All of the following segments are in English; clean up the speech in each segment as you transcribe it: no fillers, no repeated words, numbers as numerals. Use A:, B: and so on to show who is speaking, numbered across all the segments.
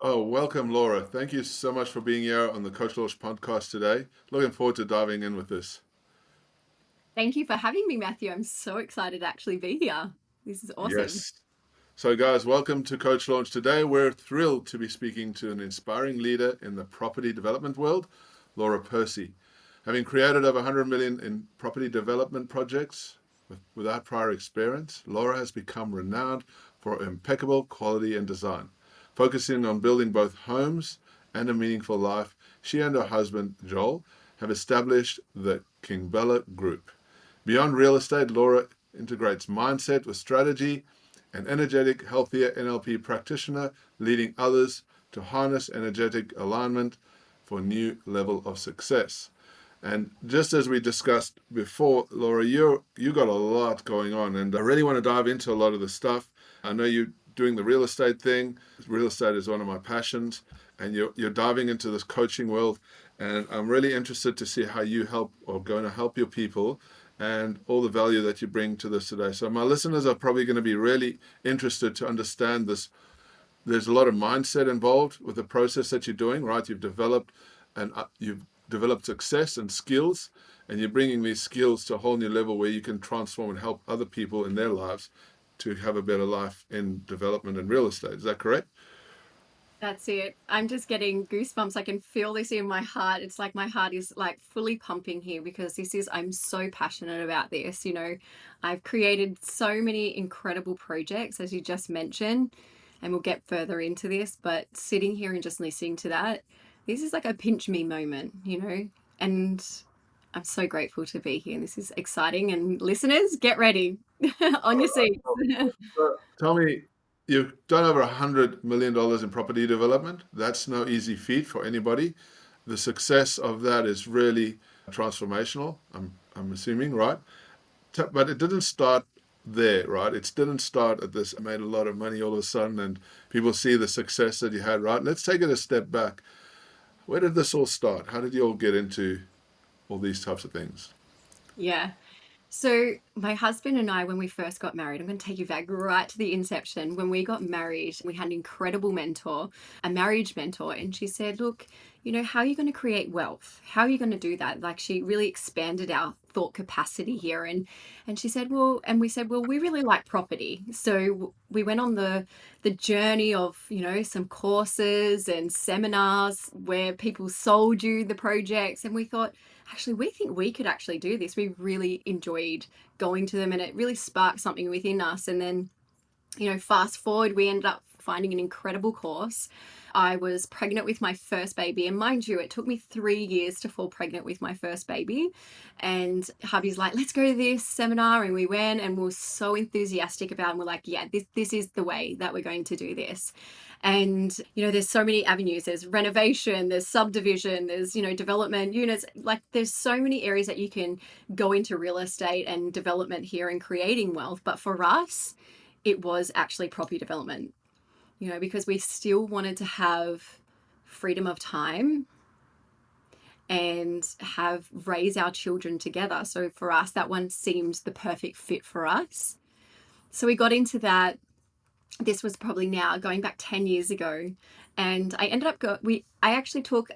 A: Oh, welcome, Laura. Thank you so much for being here on the Coach Launch podcast today. Looking forward to diving in with this.
B: Thank you for having me, Matthew. I'm so excited to actually be here. This is awesome.
A: Yes. So, guys, welcome to Coach Launch. Today, we're thrilled to be speaking to an inspiring leader in the property development world, Laura Percey. Having created over 100 million in property development projects without prior experience, Laura has become renowned for impeccable quality and design. Focusing on building both homes and a meaningful life, she and her husband, Joel, have established the King Bella Group. Beyond real estate, Laura integrates mindset with strategy, an energetic, healthier NLP practitioner leading others to harness energetic alignment for a new level of success. And just as we discussed before, Laura, you got a lot going on, and I really want to dive into a lot of the stuff. I know you're doing the real estate thing. Real estate is one of my passions, and you're diving into this coaching world. And I'm really interested to see how you help or going to help your people and all the value that you bring to this today. So my listeners are probably going to be really interested to understand this. There's a lot of mindset involved with the process that you're doing, right? You've developed success and skills, and you're bringing these skills to a whole new level where you can transform and help other people in their lives to have a better life in development and real estate. Is that correct?
B: That's it. I'm just getting goosebumps. I can feel this in my heart. It's like my heart is like fully pumping here because I'm so passionate about this. I've created so many incredible projects, as you just mentioned, and we'll get further into this. But sitting here and just listening to that, this is like a pinch me moment. And I'm so grateful to be here. This is exciting. And listeners, get ready on your seats.
A: Tell me, you've done over $100 million in property development. That's no easy feat for anybody. The success of that is really transformational, I'm assuming, right? But it didn't start there, right? It didn't start at this, I made a lot of money all of a sudden, and people see the success that you had, right? Let's take it a step back. Where did this all start? How did you all get into all these types of things?
B: Yeah. So, my husband and I, when we first got married, I'm going to take you back right to the inception. When we got married, we had an incredible mentor, a marriage mentor, and she said, look, how are you going to create wealth? How are you going to do that? Like, she really expanded our thought capacity here. And she said, and we said, well, we really like property. So we went on the journey of, some courses and seminars where people sold you the projects. And we thought, actually, we think we could actually do this. We really enjoyed going to them and it really sparked something within us. And then, fast forward, we ended up finding an incredible course. I was pregnant with my first baby, and mind you, it took me 3 years to fall pregnant with my first baby. And hubby's like, let's go to this seminar, and we went, and we were so enthusiastic about it. And we're like, yeah, this is the way that we're going to do this. And there's so many avenues. There's renovation, there's subdivision, there's development units. Like, there's so many areas that you can go into real estate and development here and creating wealth. But for us, it was actually property development, because we still wanted to have freedom of time and have raise our children together. So for us, that one seemed the perfect fit for us. So we got into that. This was probably now going back 10 years ago. And I ended up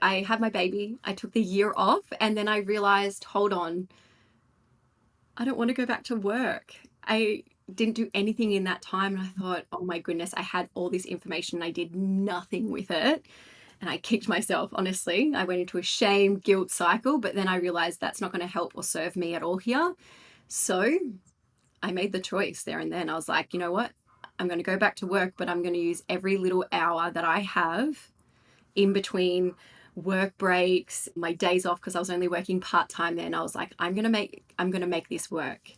B: I had my baby, I took the year off, and then I realized, hold on, I don't want to go back to work. I didn't do anything in that time. And I thought, oh my goodness, I had all this information and I did nothing with it. And I kicked myself, honestly. I went into a shame, guilt cycle, but then I realized that's not going to help or serve me at all here. So I made the choice there and then. I was like, you know what? I'm going to go back to work, but I'm going to use every little hour that I have in between work breaks, my days off, because I was only working part-time then. I was like, I'm going to make this work.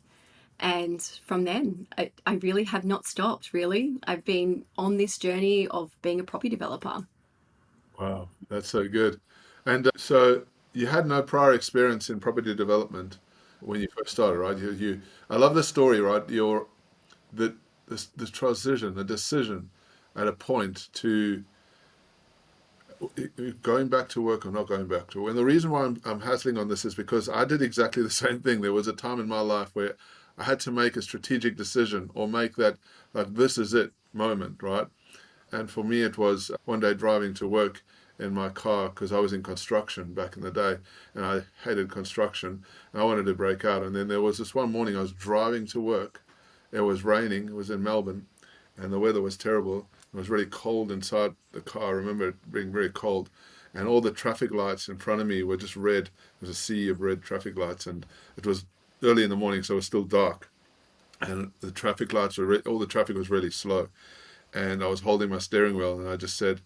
B: And from then, I really have not stopped, really. I've been on this journey of being a property developer.
A: Wow, that's so good. And so you had no prior experience in property development when you first started, right? I love the story, right? The, the transition, the decision at a point to going back to work or not going back to work. And the reason why I'm hassling on this is because I did exactly the same thing. There was a time in my life where I had to make a strategic decision or make that, like, this is it moment, right? And for me, it was one day driving to work in my car because I was in construction back in the day and I hated construction and I wanted to break out. And then there was this one morning I was driving to work. It was raining, it was in Melbourne, and the weather was terrible. It was really cold inside the car. I remember it being very cold. And all the traffic lights in front of me were just red. There was a sea of red traffic lights, and it was early in the morning, so it was still dark. And the traffic lights were all the traffic was really slow. And I was holding my steering wheel, and I just said,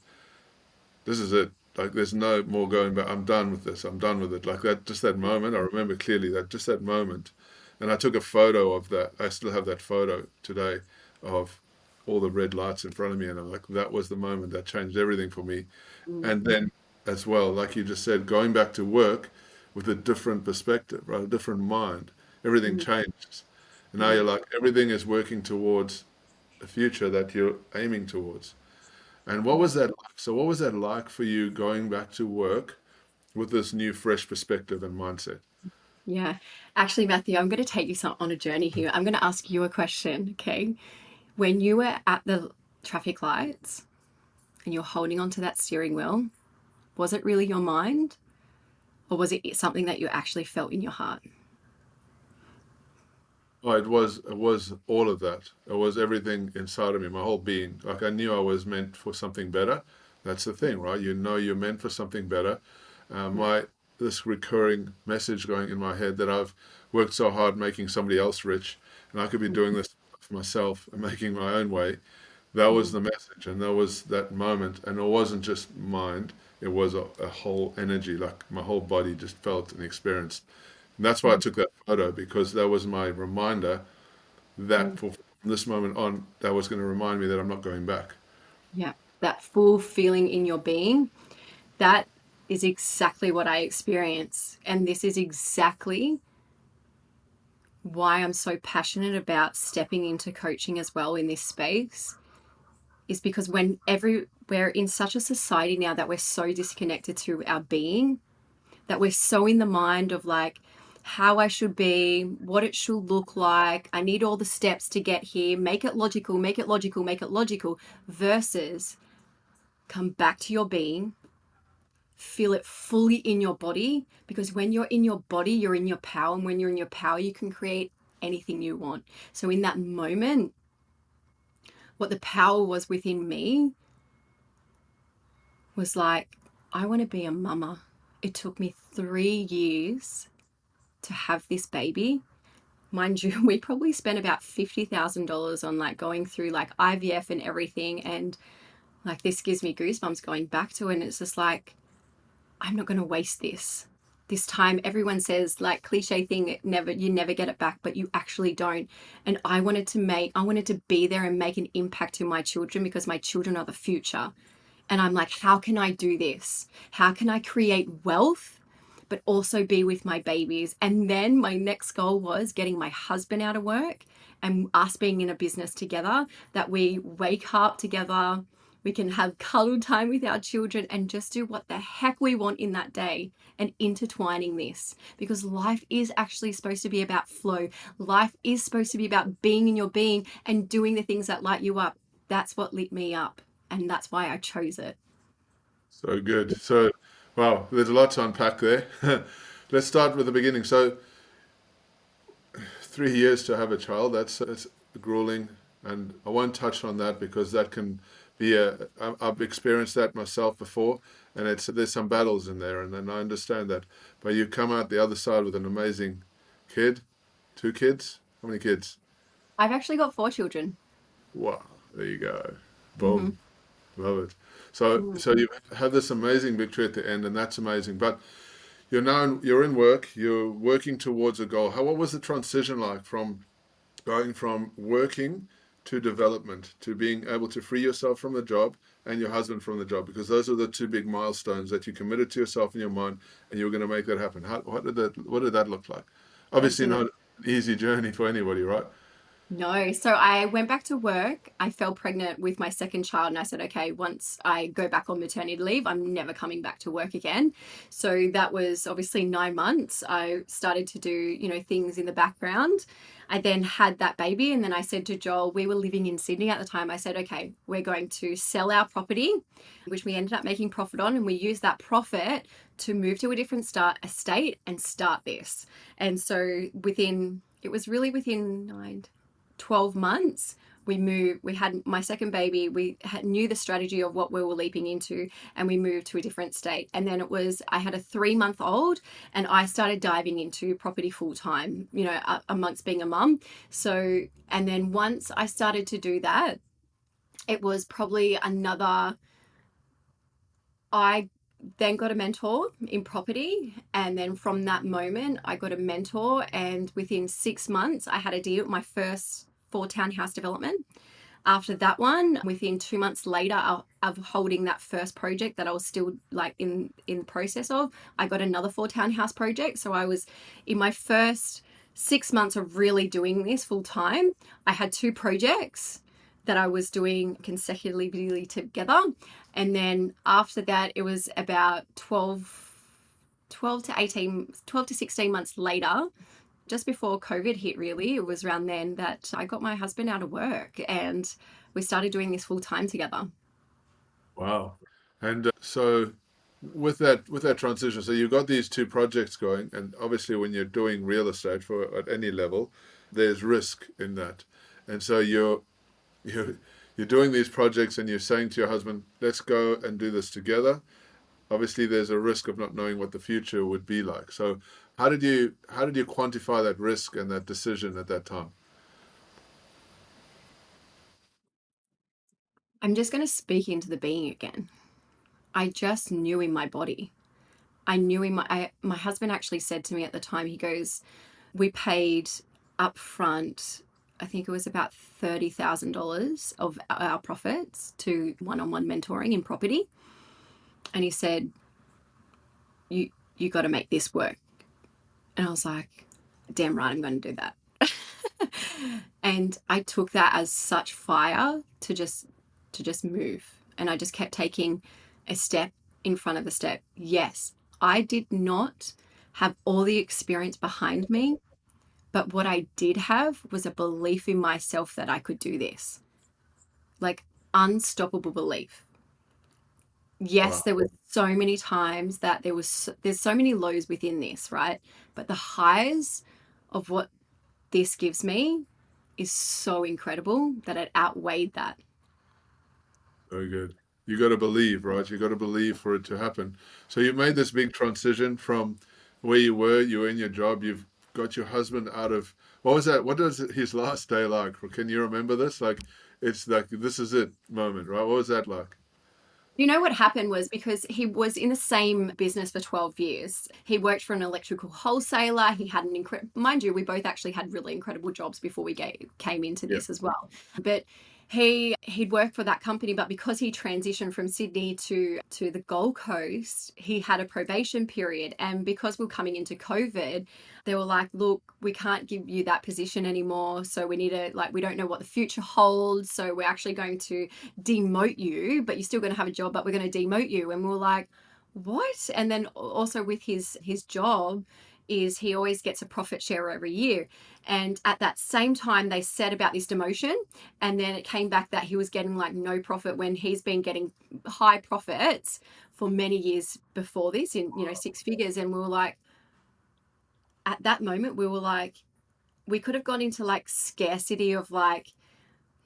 A: "This is it. Like, there's no more going back. I'm done with this. I'm done with it." Like that, just that moment. I remember clearly that, just that moment. And I took a photo of that. I still have that photo today of all the red lights in front of me, and I'm like, that was the moment that changed everything for me. And then, as well, like you just said, going back to work with a different perspective, right, a different mind, everything changes. And now you're like, everything is working towards a future that you're aiming towards. And what was that like? So, what was that like for you going back to work with this new, fresh perspective and mindset?
B: Yeah. Actually, Matthew, I'm going to take you on a journey here. I'm going to ask you a question, okay? When you were at the traffic lights and you're holding onto that steering wheel, was it really your mind or was it something that you actually felt in your heart?
A: Oh, it was all of that. It was everything inside of me, my whole being. Like I knew I was meant for something better. That's the thing, right? You know you're meant for something better. My this recurring message going in my head that I've worked so hard making somebody else rich, and I could be doing this for myself and making my own way. That was the message, and that was that moment. And it wasn't just mind; it was a whole energy. Like my whole body just felt and experienced. And that's why I took that photo because that was my reminder that from this moment on, that was going to remind me that I'm not going back.
B: Yeah. That full feeling in your being, that is exactly what I experience. And this is exactly why I'm so passionate about stepping into coaching as well in this space, is because we're in such a society now that we're so disconnected to our being, that we're so in the mind of like how I should be, what it should look like. I need all the steps to get here, make it logical, make it logical, make it logical, versus come back to your being, feel it fully in your body, because when you're in your body, you're in your power. And when you're in your power, you can create anything you want. So in that moment, what the power was within me was like, I want to be a mama. It took me 3 years to have this baby. Mind you, we probably spent about $50,000 on like going through like IVF and everything. And like this gives me goosebumps going back to it. And it's just like, I'm not going to waste this time. Everyone says like cliche thing, you never get it back, but you actually don't. And I wanted to be there and make an impact to my children, because my children are the future. And I'm like, how can I do this? How can I create wealth but also be with my babies? And then my next goal was getting my husband out of work and us being in a business together, that we wake up together, we can have cuddle time with our children and just do what the heck we want in that day, and intertwining this, because life is actually supposed to be about flow. Life is supposed to be about being in your being and doing the things that light you up. That's what lit me up. And that's why I chose it.
A: So good. So, wow, there's a lot to unpack there. Let's start with the beginning. So, 3 years to have a child, that's grueling. And I won't touch on that because that can be I've experienced that myself before, and there's some battles in there, and I understand that. But you come out the other side with an amazing kid, two kids. How many kids?
B: I've actually got 4 children.
A: Wow, there you go.
B: Hmm.
A: Boom. Love it. So you have this amazing victory at the end, and that's amazing. But you're in work, you're working towards a goal. What was the transition like from going from working to development to being able to free yourself from the job and your husband from the job? Because those are the two big milestones that you committed to yourself in your mind, and you were going to make that happen. What did that look like?
B: It's
A: Obviously
B: been
A: not an easy journey for anybody, right?
B: No. So I went back to work. I fell pregnant with my second child, and I said, okay, once I go back on maternity leave, I'm never coming back to work again. So that was obviously 9 months. I started to do, things in the background. I then had that baby, and then I said to Joel, we were living in Sydney at the time. I said, okay, we're going to sell our property, which we ended up making profit on, and we used that profit to move to a different estate and start this. And so it was really within 12 months we had my second baby, knew the strategy of what we were leaping into, and we moved to a different state. And then I had a 3-month old, and I started diving into property full time, amongst being a mum. So, and then once I started to do that, it was probably I then got a mentor in property. And then from that moment, I got a mentor. And within 6 months, I had a deal, my first 4 townhouse development. After that one, within 2 months later of holding that first project that I was still like in the process of, I got another 4 townhouse project. So I was in my first 6 months of really doing this full time. I had 2 projects that I was doing consecutively together. And then after that, it was about 12 to 16 months later, just before COVID hit, really. It was around then that I got my husband out of work and we started doing this full time together.
A: Wow. And so with that transition, so you've got these two projects going, and obviously when you're doing real estate for at any level, there's risk in that. And so you're you're doing these projects and you're saying to your husband, let's go and do this together. Obviously there's a risk of not knowing what the future would be like. So how did you quantify that risk and that decision at that time?
B: I'm just going to speak into the being again. I just knew in my body. I knew my husband actually said to me at the time, he goes, we paid up front, I think it was about $30,000 of our profits to one-on-one mentoring in property. And he said, you got to make this work. And I was like, damn right, I'm going to do that. And I took that as such fire to just move. And I just kept taking a step in front of a step. Yes, I did not have all the experience behind me, but what I did have was a belief in myself that I could do this. Like unstoppable belief. Yes, there
A: Wow.
B: was so many times that there's so many lows within this, right? But the highs of what this gives me is so incredible that it outweighed that.
A: Very good. You got to believe, right? You got to believe for it to happen. So you made this big transition from where you were in your job, you've got your husband out of, what was that? What was his last day like? Can you remember this? Like, it's like, this is it moment, right? What was that like?
B: You know what happened was because he was in the same business for 12 years. He worked for an electrical wholesaler. He had an incredible, mind you, we both actually had really incredible jobs before we came into
A: Yeah.
B: this as well. But he'd worked for that company, but because he transitioned from Sydney to the Gold Coast, he had a probation period. And because we're coming into COVID, they were like, look, we can't give you that position anymore. So we need to, like, we don't know what the future holds. So we're actually going to demote you, but you're still going to have a job, but we're going to demote you. And we were like, what? And then also with his job is he always gets a profit share every year. And at that same time, they said about this demotion, and then it came back that he was getting like no profit when he's been getting high profits for many years before this in, 6 figures. And we were like, at that moment, we were like, we could have gone into like scarcity of like,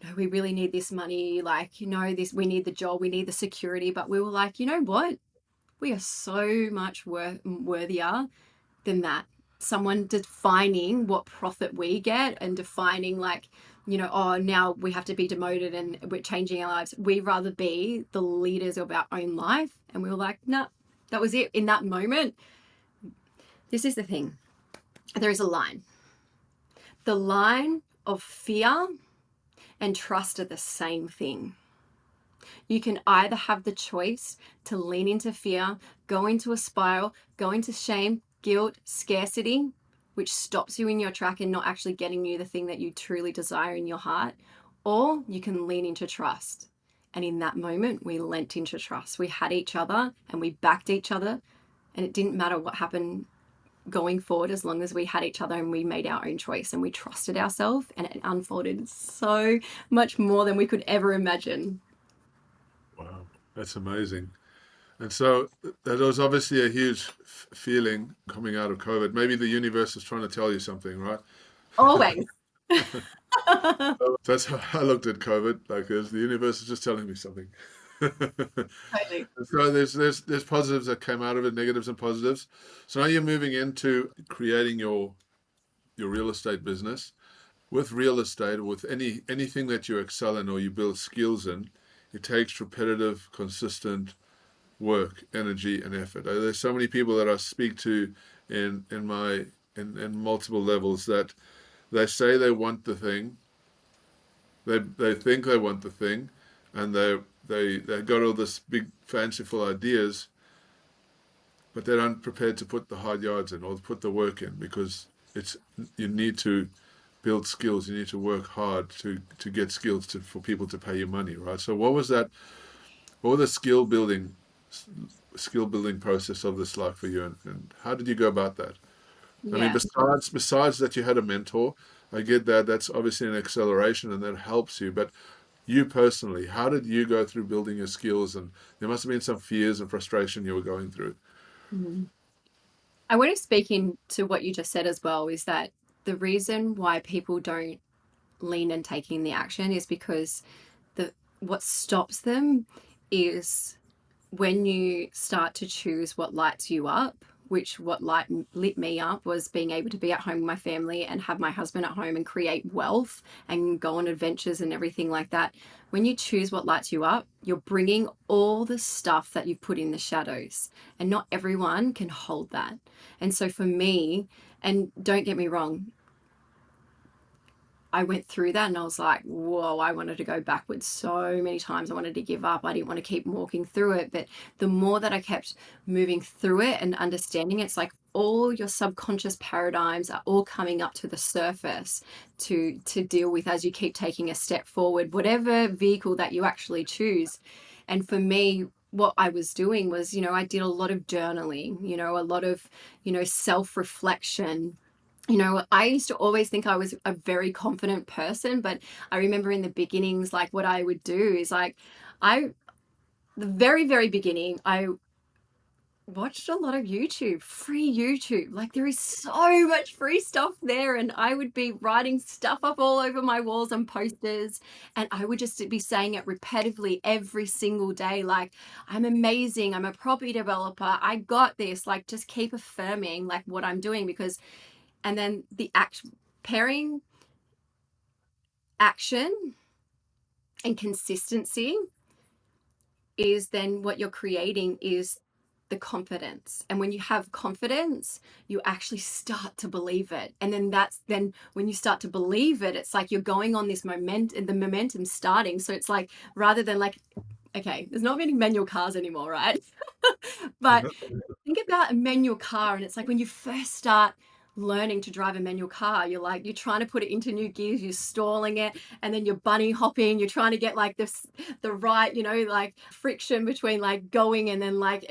B: no, we really need this money. Like, this, we need the job, we need the security. But we were like, you know what? We are so much worthier than that. Someone defining what profit we get and defining like, oh, now we have to be demoted and we're changing our lives. We'd rather be the leaders of our own life. And we were like, nah, that was it. In that moment, this is the thing. There is a line. The line of fear and trust are the same thing. You can either have the choice to lean into fear, go into a spiral, go into shame, guilt, scarcity, which stops you in your track and not actually getting you the thing that you truly desire in your heart, or you can lean into trust. And in that moment, we leant into trust. We had each other and we backed each other, and it didn't matter what happened going forward as long as we had each other and we made our own choice and we trusted ourselves, and it unfolded so much more than we could ever imagine.
A: Wow, that's amazing. And so that was obviously a huge feeling coming out of COVID. Maybe the universe is trying to tell you something, right?
B: Always.
A: So that's how I looked at COVID. Like, the universe is just telling me something.
B: Totally.
A: So there's positives that came out of it, negatives and positives. So now you're moving into creating your real estate business. With real estate, with anything that you excel in or you build skills in, it takes repetitive, consistent work, energy, and effort. There's so many people that I speak to in multiple levels that they say they want the thing, they think they want the thing, and they got all this big fanciful ideas, but they're not prepared to put the hard yards in or put the work in, because it's you need to build skills. You need to work hard to get skills for people to pay you money, right? So what was that? What was the skill building process of this like for you, and how did you go about that? I mean,
B: Yeah.
A: besides that, you had a mentor. I get that. That's obviously an acceleration, and that helps you. But you personally, how did you go through building your skills? And there must have been some fears and frustration you were going through.
B: Mhm. I want to speak into what you just said as well, is that the reason why people don't lean and taking the action is because the what stops them is when you start to choose what lights you up, which what lit me up was being able to be at home with my family and have my husband at home and create wealth and go on adventures and everything like that. When you choose what lights you up, you're bringing all the stuff that you've put in the shadows, and not everyone can hold that. And so for me, and don't get me wrong, I went through that and I was like, whoa, I wanted to go backwards so many times. I wanted to give up. I didn't want to keep walking through it. But the more that I kept moving through it and understanding it, it's like all your subconscious paradigms are all coming up to the surface to deal with as you keep taking a step forward, whatever vehicle that you actually choose. And for me, what I was doing was, I did a lot of journaling, a lot of, self reflection. I used to always think I was a very confident person, but I remember in the beginnings, like what I would do is like, I, the very, very beginning, I watched a lot of YouTube, free YouTube. Like there is so much free stuff there. And I would be writing stuff up all over my walls and posters. And I would just be saying it repetitively every single day. Like, I'm amazing. I'm a property developer. I got this. Like, just keep affirming like what I'm doing, because and then the pairing action and consistency is then what you're creating is the confidence. And when you have confidence, you actually start to believe it. And then when you start to believe it, it's like you're going on this momentum, the momentum starting. So it's like, rather than like, okay, there's not many manual cars anymore, right? But think about a manual car, and it's like when you first start learning to drive a manual car, you're trying to put it into new gears, you're stalling it, and then you're bunny hopping, you're trying to get like this the right, like friction between like going and then like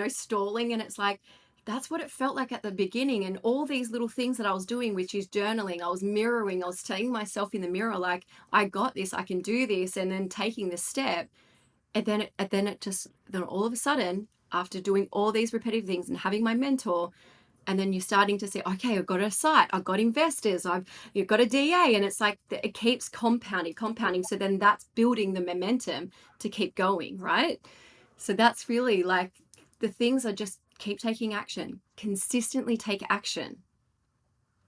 B: stalling. And it's like that's what it felt like at the beginning. And all these little things that I was doing, which is journaling, I was mirroring, I was telling myself in the mirror, like, I got this, I can do this, and then taking the step. And then all of a sudden, after doing all these repetitive things and having my mentor, and then you're starting to say, okay, I've got a site, I've got investors, you've got a DA, and it's like it keeps compounding. So then that's building the momentum to keep going, right? So that's really like the things are just keep taking action, consistently take action.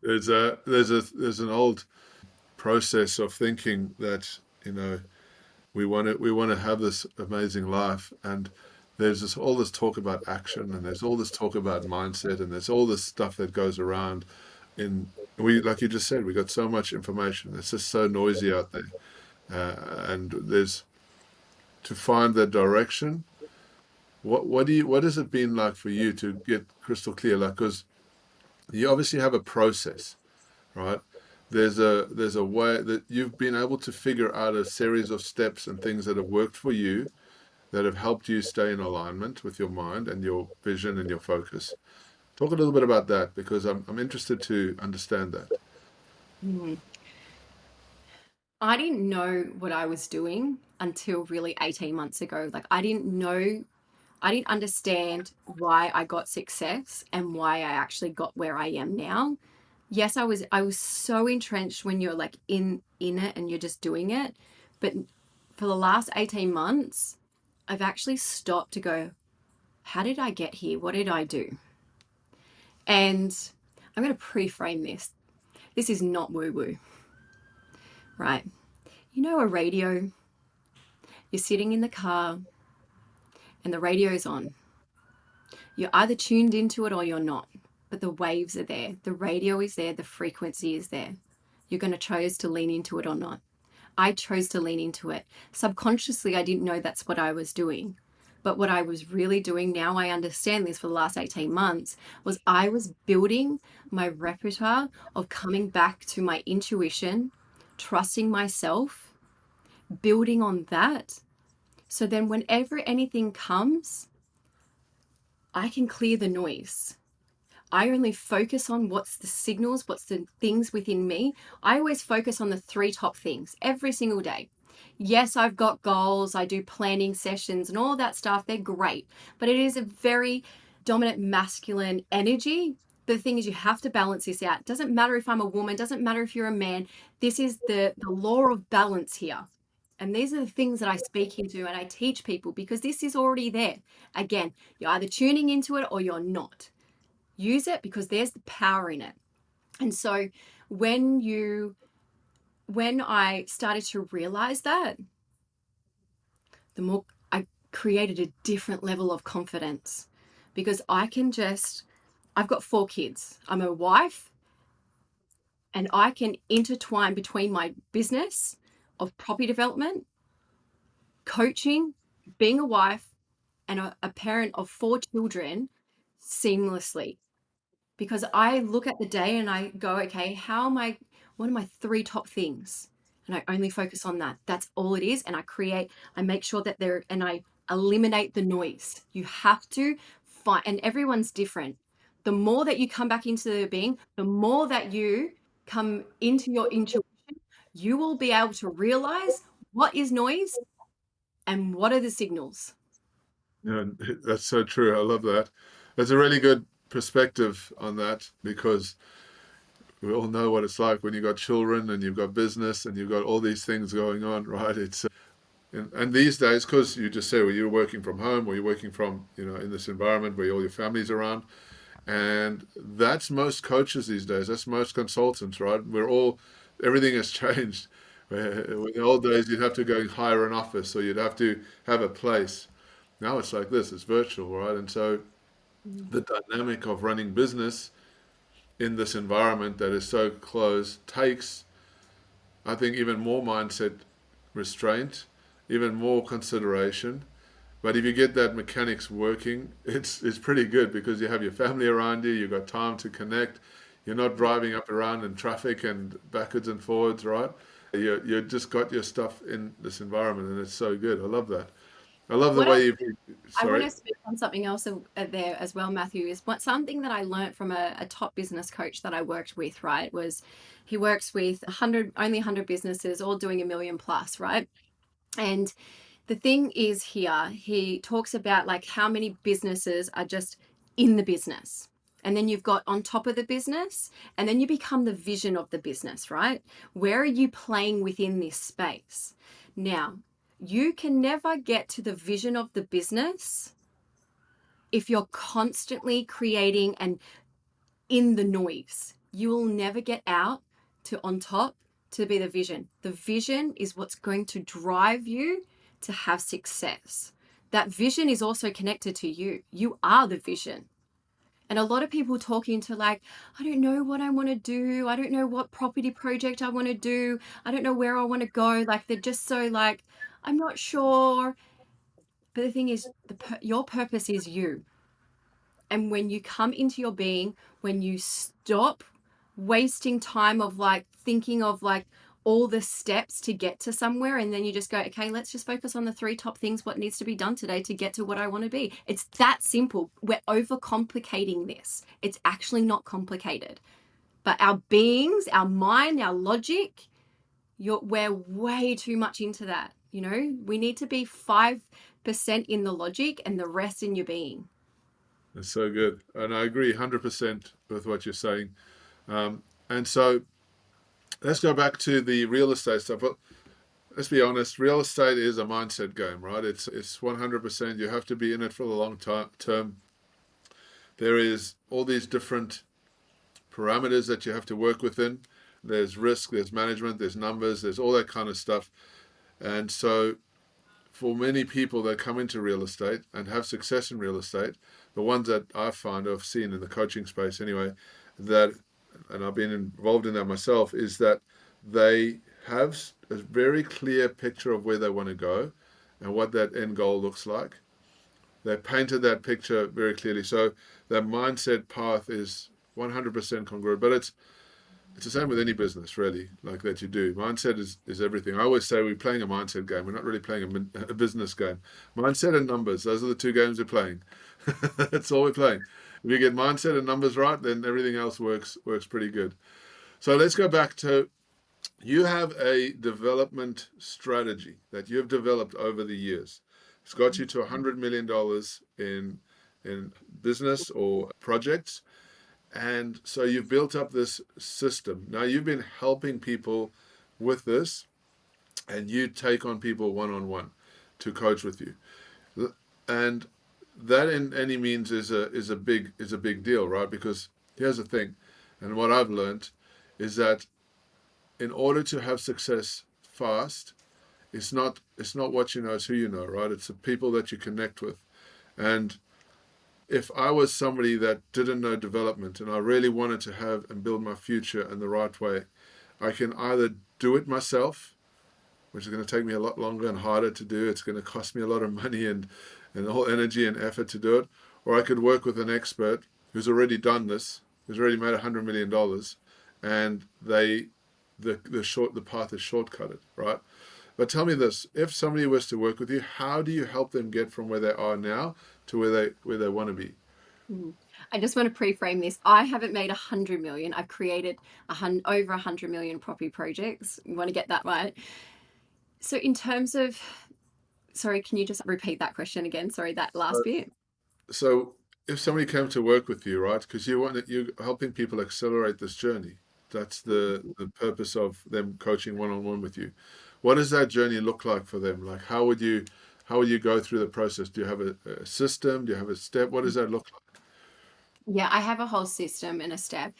A: There's an old process of thinking that we want to have this amazing life, and there's all this talk about action, and there's all this talk about mindset, and there's all this stuff that goes around. In we Like you just said, we got so much information. It's just so noisy out there, and there's to find that direction. What has it been like for you to get crystal clear? Like, because You obviously have a process, right? There's a way that you've been able to figure out a series of steps and things that have worked for you that have helped you stay in alignment with your mind and your vision and your focus. Talk a little bit about that because I'm interested to understand that.
B: Mm. I didn't know what I was doing until really 18 months ago. Like, I didn't understand why I got success and why I actually got where I am now. Yes, I was so entrenched when you're like in it and you're just doing it. But for the last 18 months, I've actually stopped to go, how did I get here? What did I do? And I'm going to pre-frame this. This is not woo-woo, right? You know, a radio, you're sitting in the car and the radio's on. You're either tuned into it or you're not, but the waves are there. The radio is there. The frequency is there. You're going to choose to lean into it or not. I chose to lean into it. Subconsciously, I didn't know that's what I was doing. But what I was really doing, now I understand this for the last 18 months, was I was building my repertoire of coming back to my intuition, trusting myself, building on that. So then whenever anything comes, I can clear the noise. I only focus on what's the signals, what's the things within me. I always focus on the three top things every single day. Yes, I've got goals, I do planning sessions and all that stuff. They're great, but it is a very dominant masculine energy. The thing is, you have to balance this out. It doesn't matter if I'm a woman, doesn't matter if you're a man. This is the law of balance here. And these are the things that I speak into and I teach people because this is already there. Again, you're either tuning into it or you're not. Use it because there's the power in it. And so when I started to realize that, the more I created a different level of confidence because I've got 4 kids. I'm a wife and I can intertwine between my business of property development, coaching, being a wife, and a parent of 4 children seamlessly. Because I look at the day and I go, okay, what are my 3 top things? And I only focus on that. That's all it is. And I make sure that and I eliminate the noise. You have to find, and everyone's different. The more that you come back into the being, the more that you come into your intuition, you will be able to realize what is noise and what are the signals.
A: Yeah, that's so true. I love that. That's a really good perspective on that because we all know what it's like when you've got children and you've got business and you've got all these things going on, right? And these days, because you just say, well, you're working from home or you're working from, in this environment where all your family's around. And that's most coaches these days. That's most consultants, right? Everything has changed. In the old days, you'd have to go and hire an office or you'd have to have a place. Now it's like this, it's virtual, right? And so the dynamic of running business in this environment that is so close takes, I think, even more mindset restraint, even more consideration. But if you get that mechanics working, it's pretty good because you have your family around you, you've got time to connect, you're not driving up around in traffic and backwards and forwards, right? You just got your stuff in this environment and it's so good. I love that. I love the
B: What I
A: way you,
B: I want
A: sorry.
B: to speak on something else there as well, Matthew, is something that I learned from a top business coach that I worked with, right? Was he works with only 100 businesses, all doing 1 million plus, right? And the thing is here, he talks about like how many businesses are just in the business. And then you've got on top of the business, and then you become the vision of the business, right? Where are you playing within this space? Now, you can never get to the vision of the business if you're constantly creating and in the noise. You will never get out to on top to be the vision. The vision is what's going to drive you to have success. That vision is also connected to you. You are the vision. And a lot of people talk into like, I don't know what I want to do. I don't know what property project I want to do. I don't know where I want to go. Like they're just so like, I'm not sure. But the thing is, your purpose is you. And when you come into your being, when you stop wasting time of like thinking of like all the steps to get to somewhere, and then you just go, okay, let's just focus on the 3 top things, what needs to be done today to get to what I want to be. It's that simple. We're overcomplicating this. It's actually not complicated. But our beings, our mind, our logic, we're way too much into that. You know, we need to be 5% in the logic and the rest in your being.
A: That's so good. And I agree 100% with what you're saying. And so let's go back to the real estate stuff. But let's be honest, real estate is a mindset game, right? It's 100%. You have to be in it for the long term. There is all these different parameters that you have to work within. There's risk, there's management, there's numbers, there's all that kind of stuff. And so for many people that come into real estate and have success in real estate, the ones that I find, I've seen in the coaching space anyway, that, and I've been involved in that myself, is that they have a very clear picture of where they want to go and what that end goal looks like. They painted that picture very clearly. So that mindset path is 100% congruent. But it's the same with any business, really, like that you do. Mindset is everything. I always say we're playing a mindset game. We're not really playing a business game. Mindset and numbers, those are the 2 games we're playing. That's all we're playing. If you get mindset and numbers right, then everything else works pretty good. So let's go back to, you have a development strategy that you've developed over the years. It's got you to $100 million in business or projects. And so you've built up this system. Now you've been helping people with this, and you take on people one-on-one to coach with you. And that in any means is a big deal, right? Because here's the thing, and what I've learned is that in order to have success fast, it's not what you know, it's who you know, right? It's the people that you connect with. And if I was somebody that didn't know development and I really wanted to have and build my future in the right way, I can either do it myself, which is going to take me a lot longer and harder to do. It's going to cost me a lot of money and all energy and effort to do it. Or I could work with an expert who's already done this, who's already made $100 million, and the path is shortcutted, right? But tell me this, if somebody was to work with you, how do you help them get from where they are now to where they want to be?
B: I just want to pre-frame this. I haven't made 100 million. I've created over 100 million property projects. You want to get that right. So in terms of, sorry, can you just repeat that question again? Sorry, that last bit.
A: So if somebody came to work with you, right, because you're helping people accelerate this journey. That's the purpose of them coaching one-on-one with you. What does that journey look like for them? Like, how would you go through the process? Do you have a system? Do you have a step? What does that look like?
B: Yeah, I have a whole system and a step.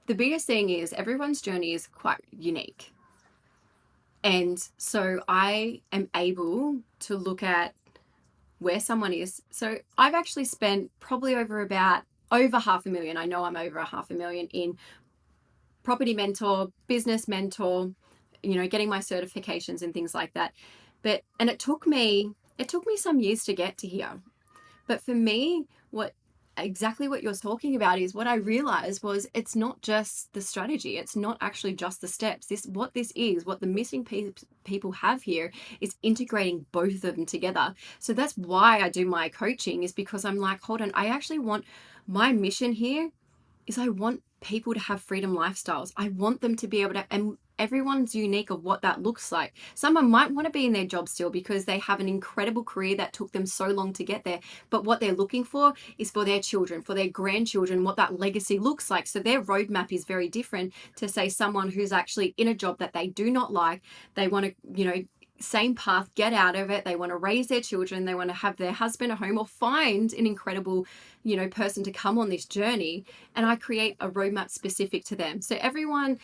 B: The biggest thing is everyone's journey is quite unique. And so I am able to look at where someone is. So I've actually spent probably over $500,000. I know I'm over $500,000 in property mentor, business mentor, getting my certifications and things like that. And it took me some years to get to here. But for me, exactly what you're talking about is what I realized was it's not just the strategy. It's not actually just the steps. What the missing people have here is integrating both of them together. So that's why I do my coaching, is because I'm like, hold on, I actually want, my mission here is I want people to have freedom lifestyles. I want them to be able to, and everyone's unique of what that looks like. Someone might want to be in their job still because they have an incredible career that took them so long to get there. But what they're looking for is for their children, for their grandchildren, what that legacy looks like. So their roadmap is very different to, say, someone who's actually in a job that they do not like. They want to, same path, get out of it. They want to raise their children. They want to have their husband at home, or find an incredible, person to come on this journey. And I create a roadmap specific to them. So everyone,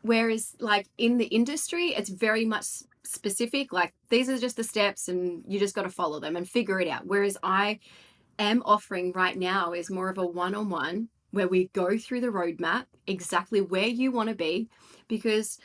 B: whereas like in the industry, it's very much specific. Like, these are just the steps and you just got to follow them and figure it out. Whereas I am offering right now is more of a one-on-one where we go through the roadmap, exactly where you want to be, because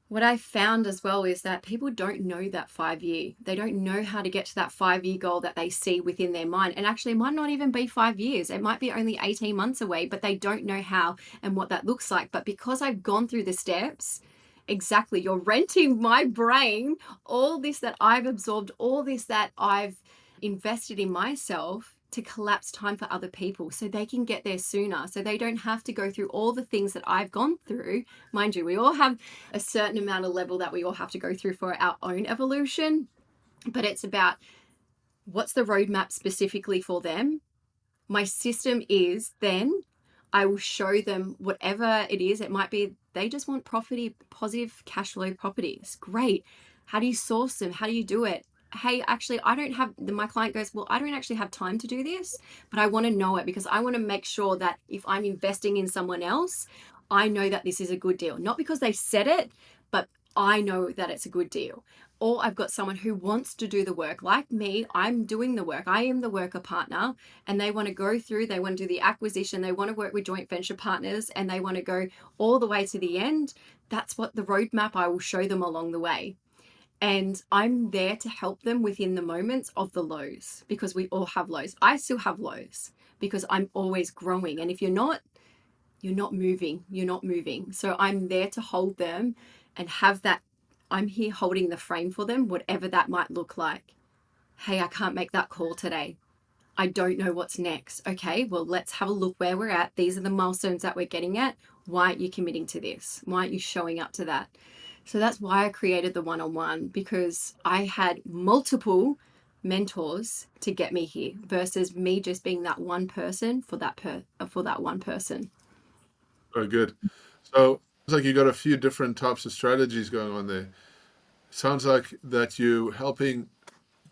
B: What I found as well is that people don't know that 5 year. They don't know how to get to that 5 year goal that they see within their mind. And actually, it might not even be 5 years. It might be only 18 months away, but they don't know how and what that looks like. But because I've gone through the steps, exactly, you're renting my brain, all this that I've absorbed, all this that I've invested in myself to collapse time for other people so they can get there sooner, so they don't have to go through all the things that I've gone through. Mind you, we all have a certain amount of level that we all have to go through for our own evolution, but it's about what's the roadmap specifically for them. My system is then I will show them whatever it is. It might be they just want property, positive cash flow properties. Great. How do you source them? How do you do it? Hey, actually, I don't have, my client goes, well, I don't actually have time to do this, but I want to know it because I want to make sure that if I'm investing in someone else, I know that this is a good deal. Not because they said it, but I know that it's a good deal. Or I've got someone who wants to do the work like me. I'm doing the work. I am the worker partner, and they want to go through, they want to do the acquisition, they want to work with joint venture partners, and they want to go all the way to the end. That's what the roadmap I will show them along the way. And I'm there to help them within the moments of the lows, because we all have lows. I still have lows because I'm always growing. And if you're not moving, you're not moving. So I'm there to hold them and have that. I'm here holding the frame for them, whatever that might look like. Hey, I can't make that call today. I don't know what's next. Okay, well, let's have a look where we're at. These are the milestones that we're getting at. Why aren't you committing to this? Why aren't you showing up to that? So that's why I created the one-on-one, because I had multiple mentors to get me here versus me just being that one person for that one person.
A: Very good. So it's like you got a few different types of strategies going on there. Sounds like that you helping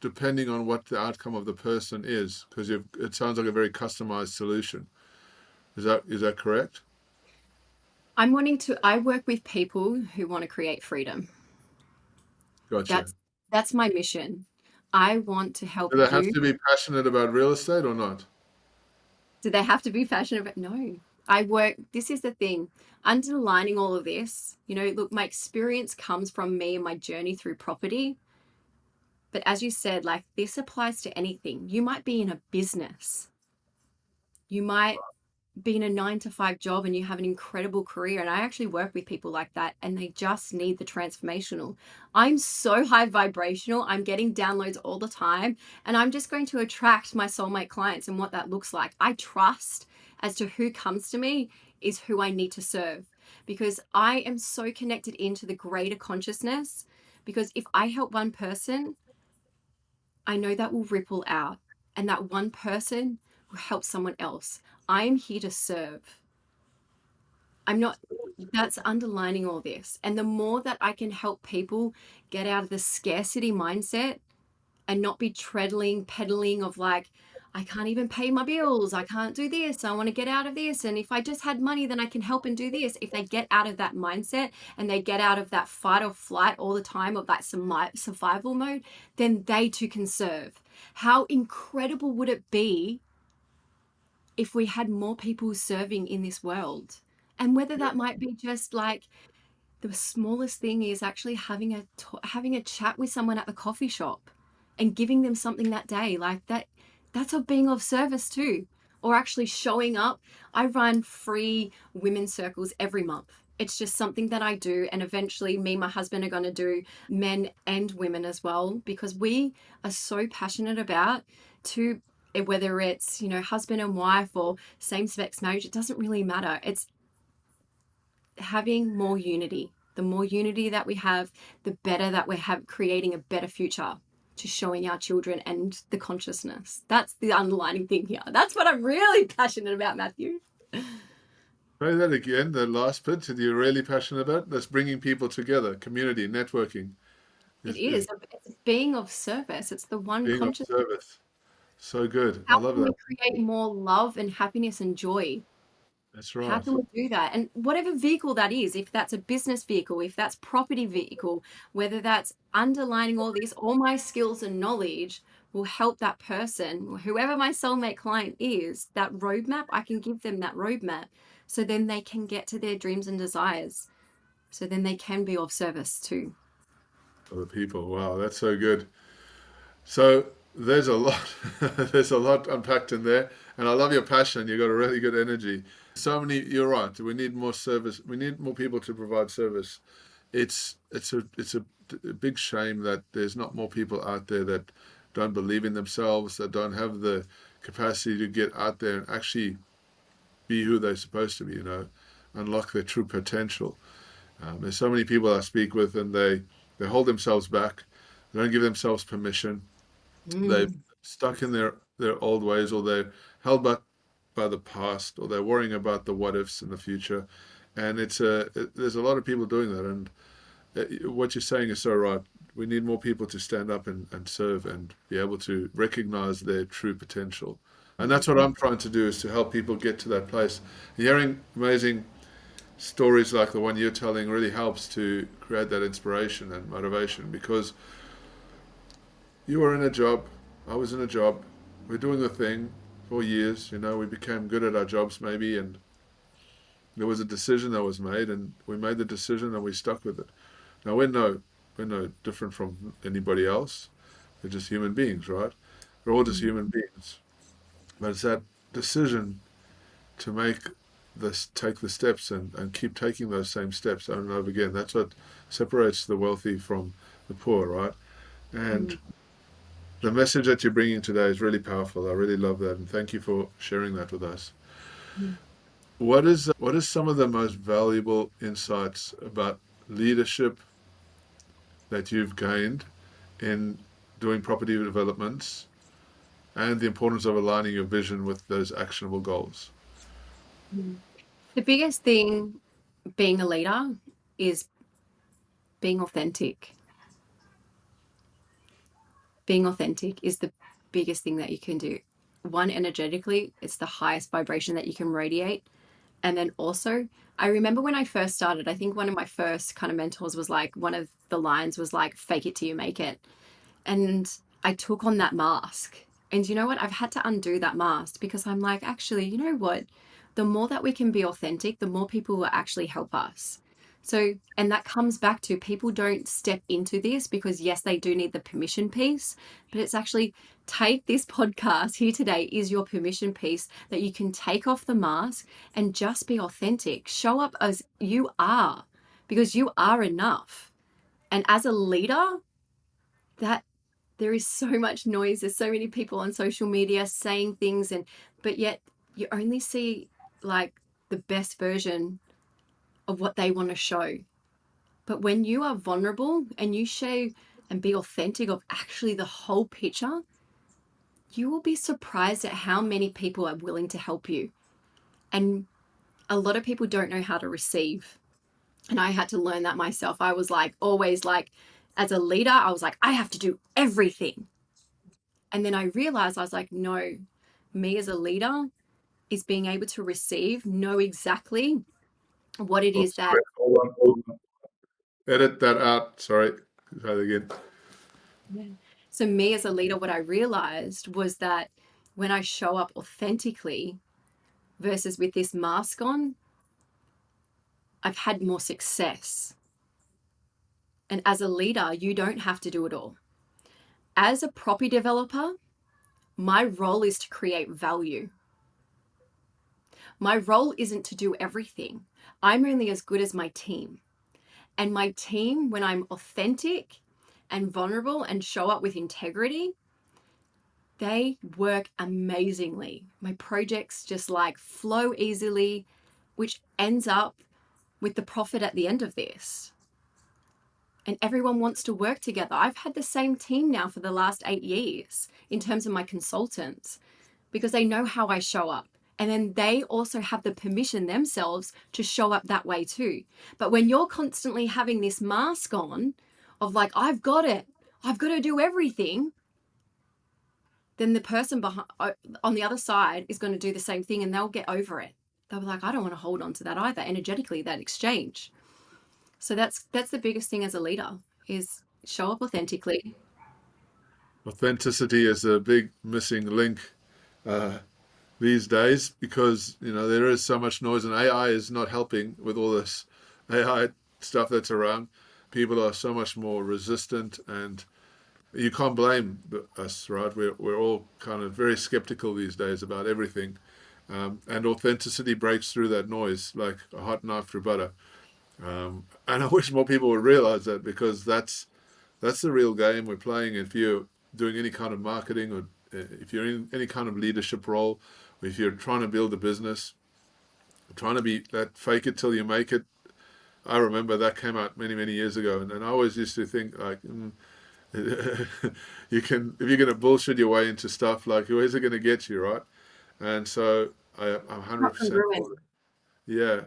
A: depending on what the outcome of the person is, because it sounds like a very customized solution. Is that correct?
B: I work with people who want to create freedom.
A: Gotcha.
B: That's my mission. I want to help
A: Do they have
B: you.
A: to be passionate about real estate or not?
B: Do they have to be passionate about? No. This is the thing, underlining all of this, look, my experience comes from me and my journey through property. But as you said, like, this applies to anything. You might be in a business. You might be in a 9 to 5 job and you have an incredible career. And I actually work with people like that, and they just need the transformational. I'm so high vibrational. I'm getting downloads all the time, and I'm just going to attract my soulmate clients and what that looks like. I trust as to who comes to me is who I need to serve, because I am so connected into the greater consciousness. Because if I help one person, I know that will ripple out, and that one person will help someone else. I am here to serve. I'm not, that's underlining all this. And the more that I can help people get out of the scarcity mindset and not be peddling of like, I can't even pay my bills. I can't do this. I want to get out of this. And if I just had money, then I can help and do this. If they get out of that mindset and they get out of that fight or flight all the time of that survival mode, then they too can serve. How incredible would it be if we had more people serving in this world? And whether that might be just like the smallest thing is actually having a chat with someone at the coffee shop and giving them something that day, like that's of being of service too. Or actually showing up. I run free women's circles every month. It's just something that I do, and eventually me and my husband are going to do men and women as well, because we are so passionate about to whether it's husband and wife or same-sex marriage, it doesn't really matter. It's having more unity. The more unity that we have, the better that we have, creating a better future to showing our children and the consciousness. That's the underlining thing here. That's what I'm really passionate about, Matthew.
A: Say that again, the last bit that you're really passionate about. That's bringing people together, community, networking.
B: It
A: Is
B: is. It's being of service. It's the one
A: being of
B: conscious.
A: service. So good. I
B: How
A: love
B: can we
A: that.
B: create more love and happiness and joy?
A: That's
B: How
A: right.
B: can we do that? And whatever vehicle that is, if that's a business vehicle, if that's property vehicle, whether that's underlining all this, all my skills and knowledge will help that person, whoever my soulmate client is, that roadmap, I can give them that roadmap so then they can get to their dreams and desires. So then they can be of service to.
A: Other people. Wow, that's so good. So there's a lot, there's a lot unpacked in there, and I love your passion. You've got a really good energy. So many. You're right. We need more service. We need more people to provide service. It's a big shame that there's not more people out there that don't believe in themselves, that don't have the capacity to get out there and actually be who they're supposed to be. Unlock their true potential. There's so many people I speak with, and they hold themselves back. They don't give themselves permission. They're
B: Mm.
A: stuck in their old ways, or they're held back by the past, or they're worrying about the what ifs in the future. And there's a lot of people doing that. And what you're saying is so right. We need more people to stand up and serve and be able to recognize their true potential. And that's what I'm trying to do, is to help people get to that place. Hearing amazing stories like the one you're telling really helps to create that inspiration and motivation, because you were in a job, I was in a job, we're doing the thing for years, we became good at our jobs maybe, and there was a decision that was made, and we made the decision and we stuck with it. Now we're no different from anybody else. We're just human beings, right? We're all just human beings. But it's that decision to take the steps and keep taking those same steps over and over again. That's what separates the wealthy from the poor, right? And
B: Mm.
A: the message that you're bringing today is really powerful. I really love that, and thank you for sharing that with us.
B: Mm.
A: What is some of the most valuable insights about leadership that you've gained in doing property developments, and the importance of aligning your vision with those actionable goals?
B: Mm. The biggest thing being a leader is being authentic. Being authentic is the biggest thing that you can do. One, energetically, it's the highest vibration that you can radiate. And then also, I remember when I first started, I think one of my first kind of mentors was like, one of the lines was like, fake it till you make it. And I took on that mask. And you know what? I've had to undo that mask, because I'm like, actually, you know what? The more that we can be authentic, the more people will actually help us. So, and that comes back to, people don't step into this because, yes, they do need the permission piece, but it's actually, take this podcast here today is your permission piece that you can take off the mask and just be authentic. Show up as you are, because you are enough. And as a leader, that there is so much noise. There's so many people on social media saying things, but yet you only see like the best version of what they want to show. But when you are vulnerable and you show and be authentic of actually the whole picture, you will be surprised at how many people are willing to help you. And a lot of people don't know how to receive. And I had to learn that myself. I was like, always like, as a leader, I was like, I have to do everything. And then I realized, I was like, no, me as a leader is being able to receive, know exactly what it
A: Oh,
B: is that.
A: sorry, hold on. Edit that out. Sorry. Try that again.
B: Yeah. So, me as a leader, what I realized was that when I show up authentically versus with this mask on, I've had more success. And as a leader, you don't have to do it all. As a property developer, my role is to create value. My role isn't to do everything. I'm only as good as my team. And my team, when I'm authentic and vulnerable and show up with integrity, they work amazingly. My projects just like flow easily, which ends up with the profit at the end of this. And everyone wants to work together. I've had the same team now for the last 8 years in terms of my consultants, because they know how I show up. And then they also have the permission themselves to show up that way too. But when you're constantly having this mask on of like, I've got it, I've got to do everything, then the person behind, on the other side is going to do the same thing, and they'll get over it. They'll be like, I don't want to hold on to that either, energetically, that exchange. So that's the biggest thing as a leader, is show up authentically.
A: Authenticity is a big missing link uh, these days, because there is so much noise, and AI is not helping with all this. AI stuff that's around, people are so much more resistant, and you can't blame us, right? We're all kind of very skeptical these days about everything, and authenticity breaks through that noise like a hot knife through butter. And I wish more people would realize that, because that's the real game we're playing. If you're doing any kind of marketing, or if you're in any kind of leadership role, or if you're trying to build a business, trying to be that fake it till you make it. I remember that came out many, many years ago, and I always used to think like, you can, if you're going to bullshit your way into stuff, like where's it going to get you, right? And so I'm
B: Not
A: 100%
B: congruent.
A: for it. Yeah,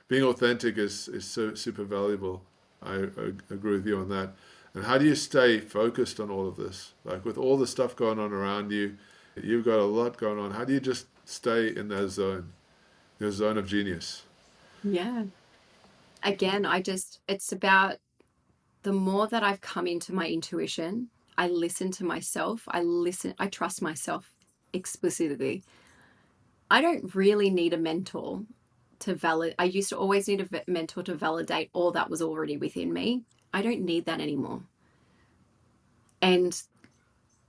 A: being authentic is so super valuable. I agree with you on that. And how do you stay focused on all of this? Like with all the stuff going on around you, you've got a lot going on. How do you just stay in that zone, your zone of genius?
B: Yeah. Again, it's about the more that I've come into my intuition, I listen to myself, I trust myself explicitly. I don't really need a mentor to validate. I used to always need a mentor to validate all that was already within me. I don't need that anymore. And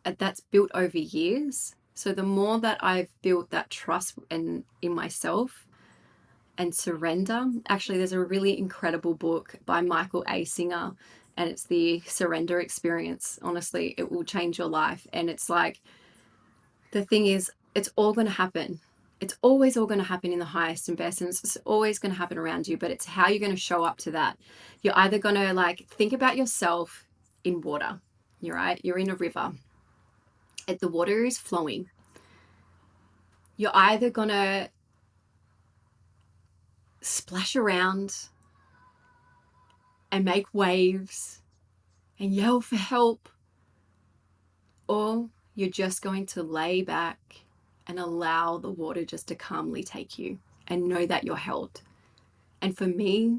B: that's built over years. So the more that I've built that trust in myself and surrender, actually, there's a really incredible book by Michael A. Singer, and it's the Surrender Experience. Honestly, it will change your life. And it's like, the thing is, it's all going to happen. It's always all going to happen in the highest and best, and it's always going to happen around you, but it's how you're going to show up to that. You're either going to like think about yourself in water. You're right. You're in a river. The water is flowing. You're either going to splash around and make waves and yell for help, or you're just going to lay back and allow the water just to calmly take you and know that you're held. And for me,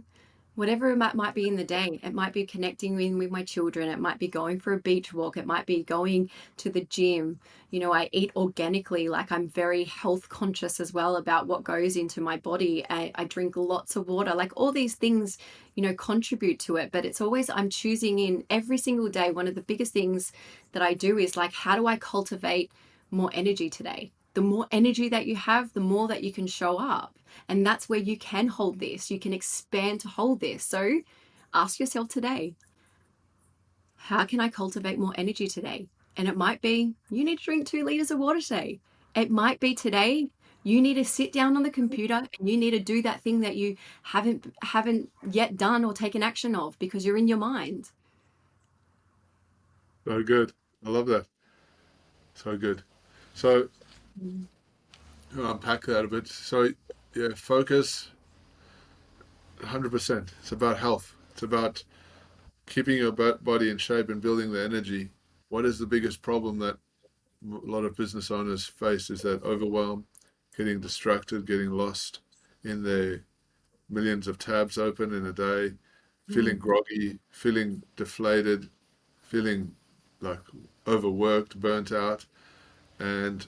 B: whatever it might be in the day, it might be connecting with my children, it might be going for a beach walk, it might be going to the gym. You know, I eat organically, like I'm very health conscious as well about what goes into my body. I drink lots of water, like all these things, you know, contribute to it. But it's always, I'm choosing in every single day. One of the biggest things that I do is like, how do I cultivate more energy today? The more energy that you have, the more that you can show up. And that's where you can hold this. You can expand to hold this. So ask yourself today, how can I cultivate more energy today? And it might be you need to drink 2 liters of water today. It might be today you need to sit down on the computer and you need to do that thing that you haven't yet done or taken action of because you're in your mind.
A: So good. I love that. So good. So I'll unpack that a bit. So yeah, focus 100%. It's about health. It's about keeping your body in shape and building the energy. What is the biggest problem that a lot of business owners face is that overwhelm, getting distracted, getting lost in their millions of tabs open in a day, feeling
B: Mm.
A: groggy, feeling deflated, feeling like overworked, burnt out. And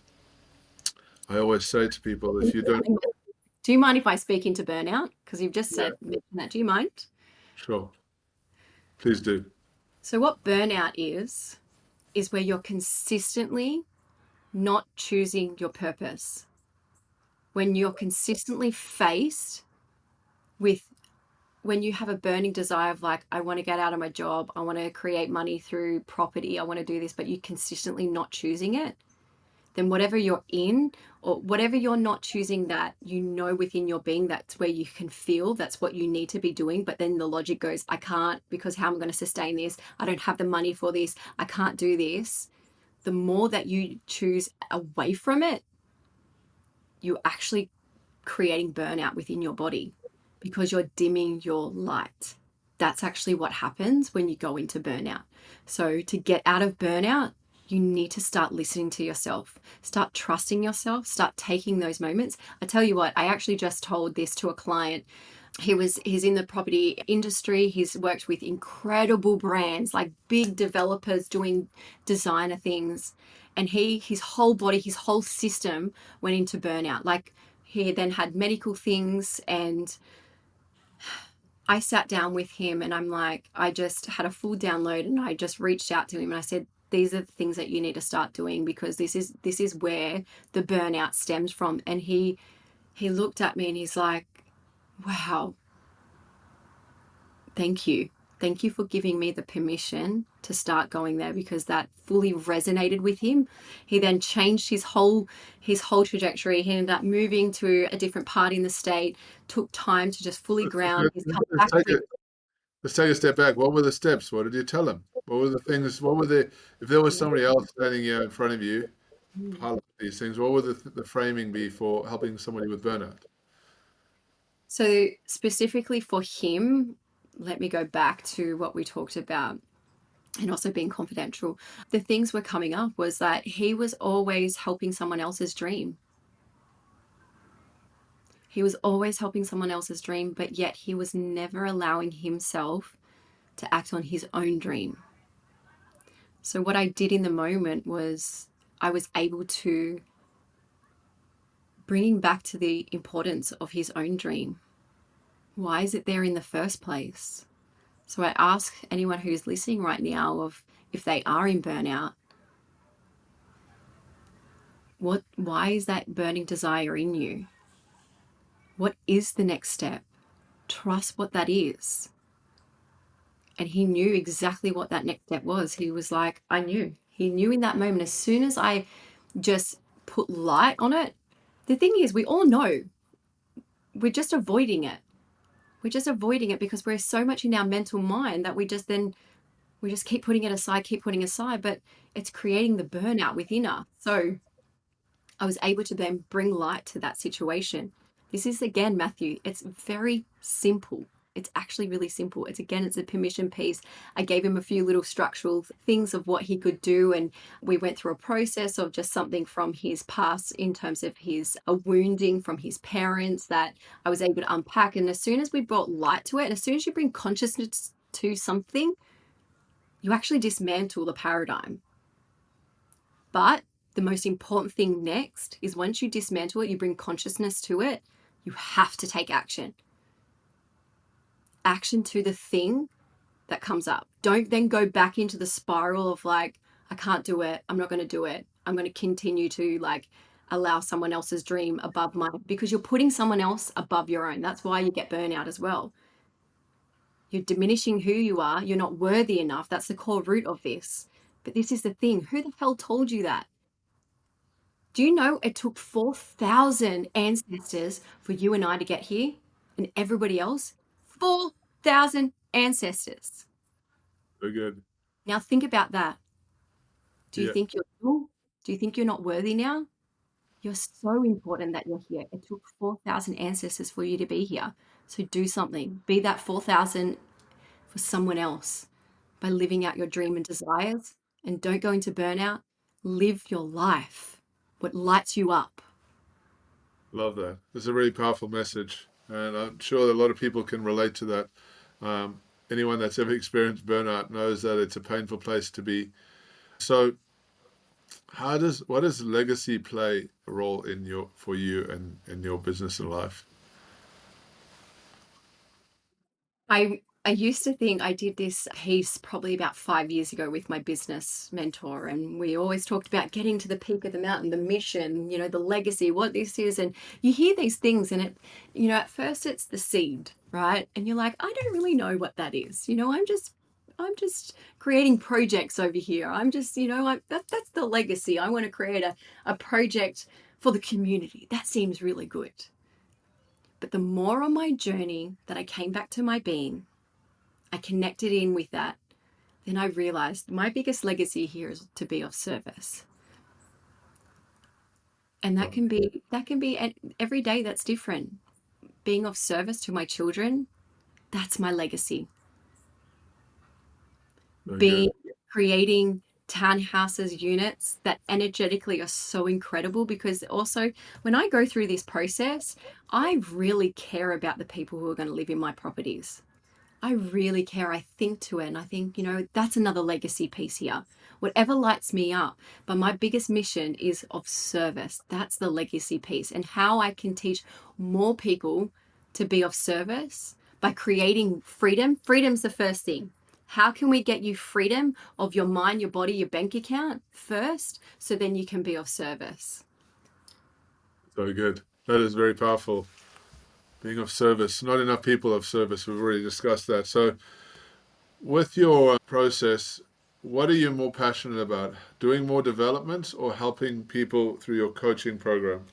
A: I always say to people, if you don't,
B: Do you mind if I speak into burnout? Because you've just
A: yeah,
B: said that. Do you mind?
A: sure, please do.
B: So, what burnout is where you're consistently not choosing your purpose. When you're consistently faced with, when you have a burning desire of like, I want to get out of my job, I want to create money through property, I want to do this, but you're consistently not choosing it, then whatever you're in or whatever you're not choosing, that you know within your being, that's where you can feel that's what you need to be doing. But then the logic goes, I can't, because how am I going to sustain this? I don't have the money for this. I can't do this. The more that you choose away from it, you're actually creating burnout within your body because you're dimming your light. That's actually what happens when you go into burnout. So to get out of burnout, you need to start listening to yourself, start trusting yourself, start taking those moments. I tell you what, I actually just told this to a client. He's in the property industry. He's worked with incredible brands like big developers doing designer things. And his whole body, his whole system went into burnout. Like he then had medical things, and I sat down with him and I'm like, I just had a full download and I just reached out to him and I said, these are the things that you need to start doing because this is where the burnout stems from. And he looked at me and he's like, wow, thank you. Thank you for giving me the permission to start going there because that fully resonated with him. He then changed his whole trajectory. He ended up moving to a different part in the state, took time to just fully ground. He's come
A: Let's
B: back
A: take
B: to
A: it. Let's take a step back. What were the steps? What did you tell them? What were the things? What were the, if there was somebody else standing here in front of you, highlight these things, what would the framing be for helping somebody with burnout?
B: So specifically for him, let me go back to what we talked about and also being confidential. The things were coming up was that he was always helping someone else's dream. He was always helping someone else's dream, but yet he was never allowing himself to act on his own dream. So what I did in the moment was I was able to bring him back to the importance of his own dream. Why is it there in the first place? So I ask anyone who's listening right now of if they are in burnout, why is that burning desire in you? What is the next step? Trust what that is. And he knew exactly what that next step was. He was like, I knew. He knew in that moment, as soon as I just put light on it. The thing is, we all know we're just avoiding it. We're just avoiding it because we're so much in our mental mind that we just keep putting it aside, keep putting aside, but it's creating the burnout within us. So I was able to then bring light to that situation. This is again, Matthew, it's very simple. It's actually really simple. It's a permission piece. I gave him a few little structural things of what he could do. And we went through a process of just something from his past in terms of a wounding from his parents that I was able to unpack. And as soon as we brought light to it, and as soon as you bring consciousness to something, you actually dismantle the paradigm. But the most important thing next is once you dismantle it, you bring consciousness to it, you have to take action. Action to the thing that comes up. Don't then go back into the spiral of like, I can't do it. I'm not going to do it. I'm going to continue to like allow someone else's dream above mine because you're putting someone else above your own. That's why you get burnout as well. You're diminishing who you are. You're not worthy enough. That's the core root of this. But this is the thing. Who the hell told you that? Do you know it took 4,000 ancestors for you and I to get here and everybody else? 4,000 ancestors.
A: Very good.
B: Now think about that. Do you
A: Yeah,
B: think you're cool? Do you think you're not worthy now? You're so important that you're here. It took 4,000 ancestors for you to be here. So do something. Be that 4,000 for someone else by living out your dream and desires. And don't go into burnout. Live your life. What lights you up.
A: love that. It's a really powerful message, and I'm sure that a lot of people can relate to that. Um, Anyone that's ever experienced burnout knows that it's a painful place to be. So, what does legacy play a role in for you and in your business and life?
B: I used to think I did this piece probably about 5 years ago with my business mentor, and we always talked about getting to the peak of the mountain, the mission, the legacy, what this is. And you hear these things, and at first it's the seed, right? And you're like, I don't really know what that is. I'm just creating projects over here. I'm just, that's the legacy. I want to create a project for the community. That seems really good. But the more on my journey that I came back to my being, I connected in with that. Then I realized my biggest legacy here is to be of service. And that can be every day that's different. Being of service to my children, that's my legacy.
A: Very
B: Being
A: good.
B: creating townhouses units that energetically are so incredible because also when I go through this process, I really care about the people who are going to live in my properties. I really care. I think to it and I think, that's another legacy piece here. Whatever lights me up. But my biggest mission is of service. That's the legacy piece and how I can teach more people to be of service by creating freedom. Freedom's the first thing. How can we get you freedom of your mind, your body, your bank account first, so then you can be of service?
A: So good. That is very powerful. Being of service. Not enough people of service. We've already discussed that. So, with your process, what are you more passionate about? Doing more development or helping people through your coaching program?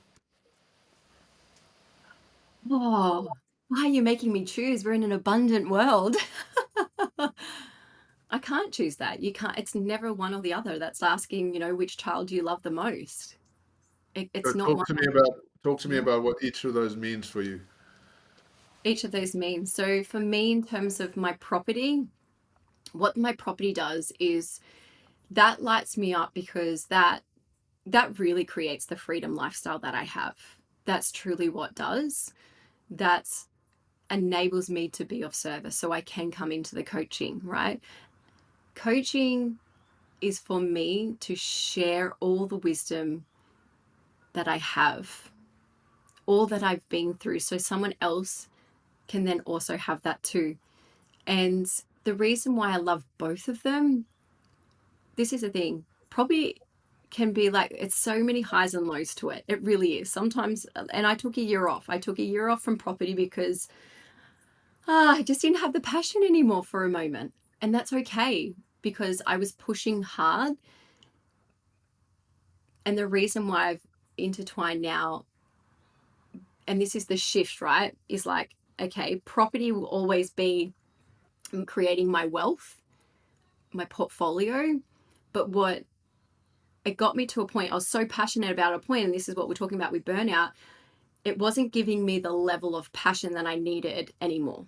B: Oh, why are you making me choose? We're in an abundant world. I can't choose that. You can't, it's never one or the other. That's asking, which child do you love the most?
A: So
B: It's not one.
A: talk to me
B: Yeah.
A: about what each of those means for you.
B: Each of those means. So for me, in terms of my property, what my property does is that lights me up because that really creates the freedom lifestyle that I have. That's truly what does. That's enables me to be of service so I can come into the coaching, right? Coaching is for me to share all the wisdom that I have, all that I've been through, so someone else can then also have that too. And the reason why I love both of them, this is the thing, probably can be like, it's so many highs and lows to it. It really is. Sometimes, and I took a year off. I took a year off from property because I just didn't have the passion anymore for a moment. And that's okay because I was pushing hard. And the reason why I've intertwined now, and this is the shift, right? Is like, okay, property will always be creating my wealth, my portfolio. But what it got me to a point, I was so passionate about a point, and this is what we're talking about with burnout. It wasn't giving me the level of passion that I needed anymore.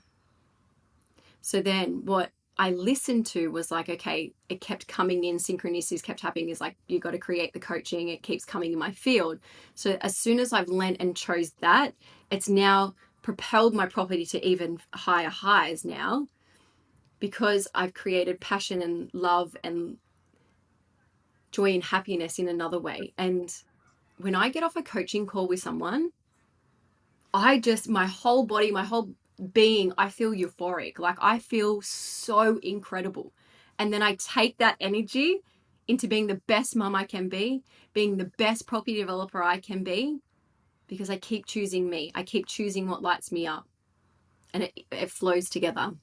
B: So then what I listened to was like, okay, it kept coming in, synchronicities kept happening. Is like, you got to create the coaching. It keeps coming in my field. So as soon as I've lent and chose that, it's now propelled my property to even higher highs now because I've created passion and love and joy and happiness in another way. And when I get off a coaching call with someone, my whole body, my whole being, I feel euphoric. Like I feel so incredible. And then I take that energy into being the best mum I can be, being the best property developer I can be, because I keep choosing me. I keep choosing what lights me up. And it flows together.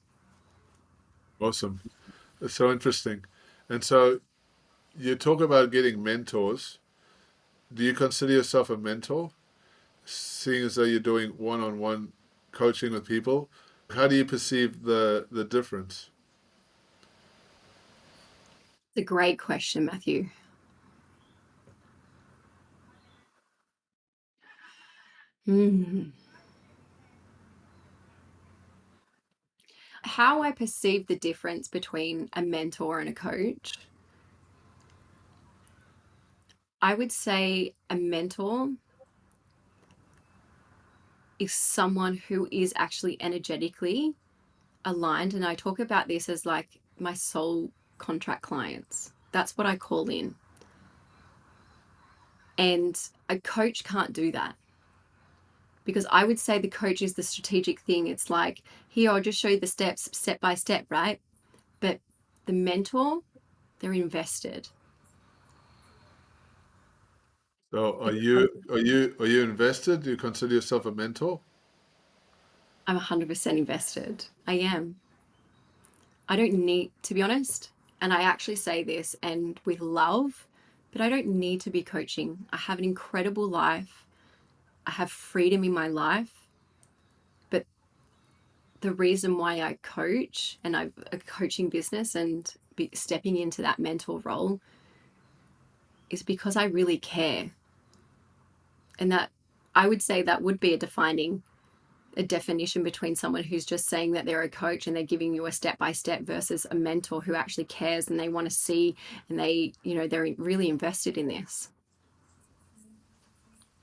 A: Awesome. It's so interesting. And so you talk about getting mentors. Do you consider yourself a mentor, seeing as though you're doing one-on-one coaching with people? How do you perceive the difference?
B: It's a great question, Matthew. Hmm. How I perceive the difference between a mentor and a coach, I would say a mentor is someone who is actually energetically aligned. And I talk about this as like my soul contract clients. That's what I call in. And a coach can't do that because I would say the coach is the strategic thing. It's like, here, I'll just show you the steps step by step, right? But the mentor, they're invested.
A: So
B: And
A: are you invested? Do you consider yourself a mentor?
B: I'm 100% invested. I am. I don't need, to be honest, and I actually say this and with love, but I don't need to be coaching. I have an incredible life. I have freedom in my life. But the reason why I coach and I've a coaching business and stepping into that mentor role is because I really care. And that I would say that would be a definition between someone who's just saying that they're a coach and they're giving you a step by step versus a mentor who actually cares and they want to see and they're really invested in this.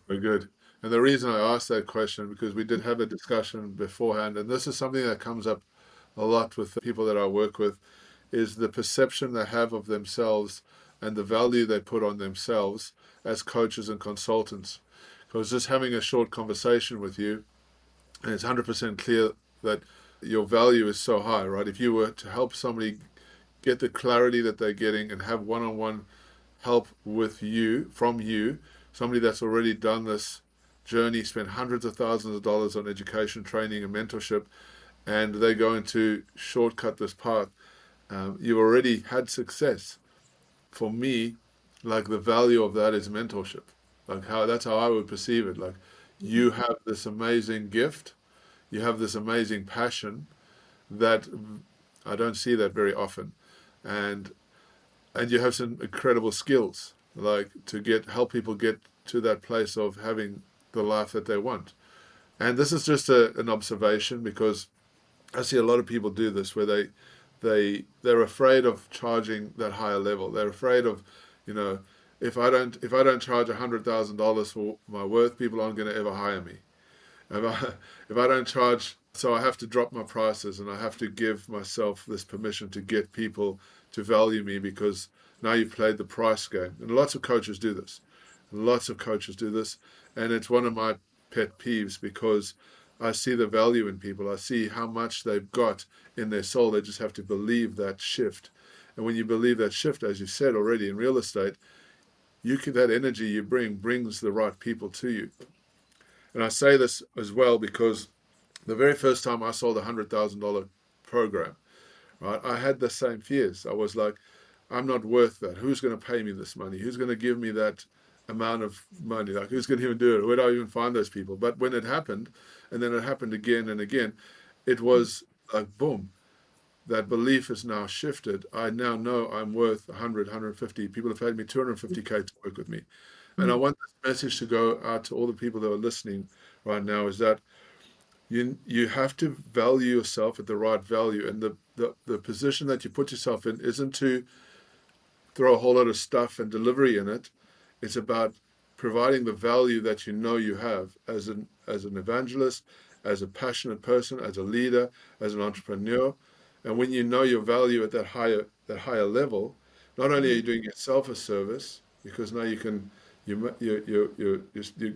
A: Very good. And the reason I asked that question, because we did have a discussion beforehand, and this is something that comes up a lot with the people that I work with, is the perception they have of themselves and the value they put on themselves as coaches and consultants. I was just having a short conversation with you, and it's 100% clear that your value is so high, right? If you were to help somebody get the clarity that they're getting and have one-on-one help with you, from you, somebody that's already done this journey, spent hundreds of thousands of dollars on education, training, and mentorship, and they're going to shortcut this path, you've already had success. For me, like the value of that is mentorship. Like how that's how I would perceive it. Like you have this amazing gift, you have this amazing passion that I don't see that very often, and you have some incredible skills, like to get help people get to that place of having the life that they want. And this is just an observation because I see a lot of people do this where they're afraid of charging that higher level. They're afraid of, you know, if I don't charge $100,000 for my worth, people aren't going to ever hire me. If I if I don't charge, so I have to drop my prices and I have to give myself this permission to get people to value me because now you've played the price game. And lots of coaches do this. Lots of coaches do this, and it's one of my pet peeves because I see the value in people. I see how much they've got in their soul. They just have to believe that shift. And when you believe that shift, as you said already in real estate, that energy you bring brings the right people to you. And I say this as well because the very first time I sold a $100,000 program, right, I had the same fears. I was like, I'm not worth that. Who's going to pay me this money? Who's going to give me that amount of money? Like, who's going to even do it? Where do I even find those people? But when it happened, and then it happened again and again, it was like, boom, that belief is now shifted. I now know I'm worth 100, 150. People have paid me 250K to work with me. And I want this message to go out to all the people that are listening right now is that you have to value yourself at the right value. And the position that you put yourself in isn't to throw a whole lot of stuff and delivery in it. It's about providing the value that you know you have as an evangelist, as a passionate person, as a leader, as an entrepreneur. And when you know your value at that higher level, not only are you doing yourself a service because now you're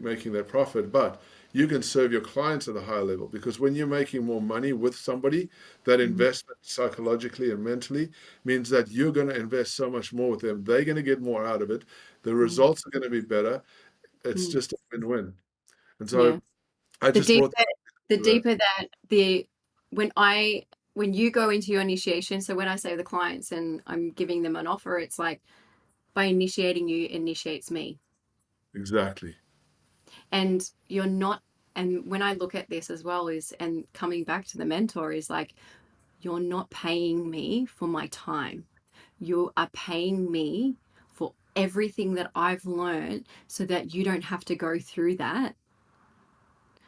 A: making that profit, but you can serve your clients at a higher level because when you're making more money with somebody, that investment psychologically and mentally means that you're going to invest so much more with them. They're going to get more out of it. The results are going to be better. It's just a win-win. And
B: Yeah.
A: so I
B: The
A: just brought
B: deeper the
A: that.
B: deeper that the when I when you go into your initiation, so when I say the clients and I'm giving them an offer, it's like by initiating you initiates me.
A: Exactly.
B: And you're not, and when I look at this as well is, and coming back to the mentor is like, you're not paying me for my time. You are paying me for everything that I've learned so that you don't have to go through that.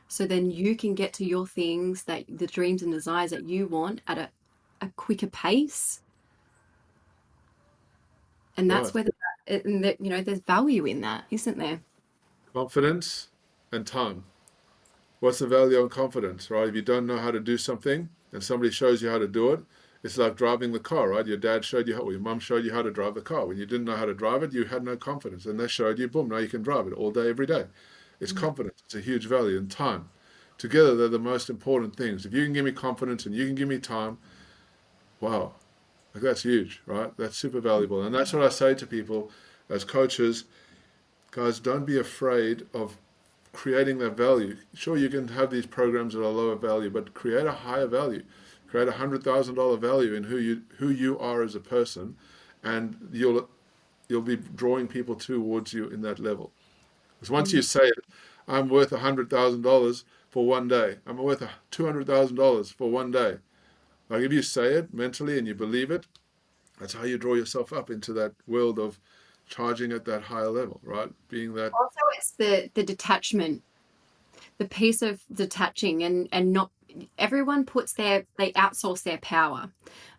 B: So then you can get to your things that the dreams and desires that you want at a quicker pace. And that's
A: Right.
B: where there's value in that, isn't there?
A: Confidence and time. What's the value of confidence, right? If you don't know how to do something and somebody shows you how to do it, it's like driving the car, right? Your dad showed you how, or your mum showed you how to drive the car. When you didn't know how to drive it, you had no confidence. And they showed you, boom, now you can drive it all day, every day. It's confidence. It's a huge value. And time. Together, they're the most important things. If you can give me confidence and you can give me time, wow, like that's huge, right? That's super valuable. And that's what I say to people as coaches, guys, don't be afraid of creating that value. Sure, you can have these programs that are lower value, but create a higher value. Create $100,000 value in who you are as a person, and you'll be drawing people towards you in that level. Because once you
B: Mm.
A: say it, I'm worth $100,000 for one day. I'm worth $200,000 for one day. Like if you say it mentally and you believe it, that's how you draw yourself up into that world of charging at that higher level, right? Being that.
B: Also, it's the detachment, the piece of detaching and not everyone they outsource their power,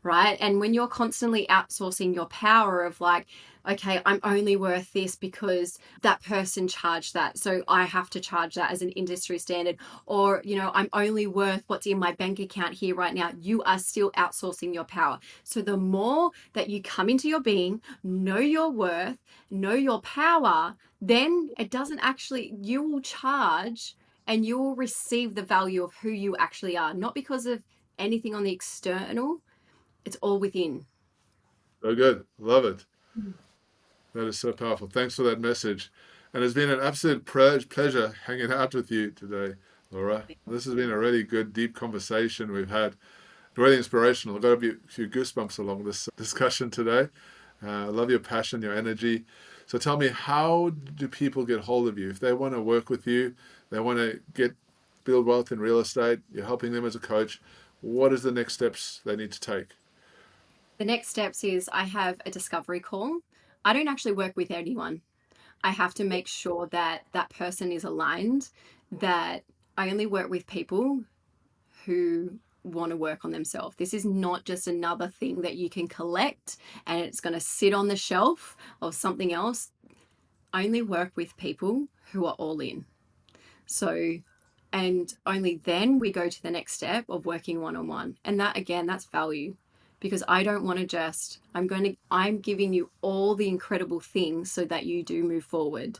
B: right? And when you're constantly outsourcing your power of like, okay, I'm only worth this because that person charged that, so I have to charge that as an industry standard, or I'm only worth what's in my bank account here right now. You are still outsourcing your power. So the more that you come into your being, know your worth, know your power, then it doesn't actually, you will charge and you will receive the value of who you actually are, not because of anything on the external. It's all within.
A: So good. Love it. That is so powerful. Thanks for that message. And it's been an absolute pleasure hanging out with you today, Laura. This has been a really good, deep conversation we've had. Really inspirational. I've got a few goosebumps along this discussion today. I love your passion, your energy. So tell me, how do people get hold of you? If they want to work with you, they want to build wealth in real estate, you're helping them as a coach, what is the next steps they need to take?
B: The next steps is I have a discovery call. I don't actually work with anyone. I have to make sure that that person is aligned, that I only work with people who want to work on themselves. This is not just another thing that you can collect and it's going to sit on the shelf of something else. I only work with people who are all in. So, and only then we go to the next step of working one on one. And that, again, that's value, because I don't want to just, I'm giving you all the incredible things so that you do move forward,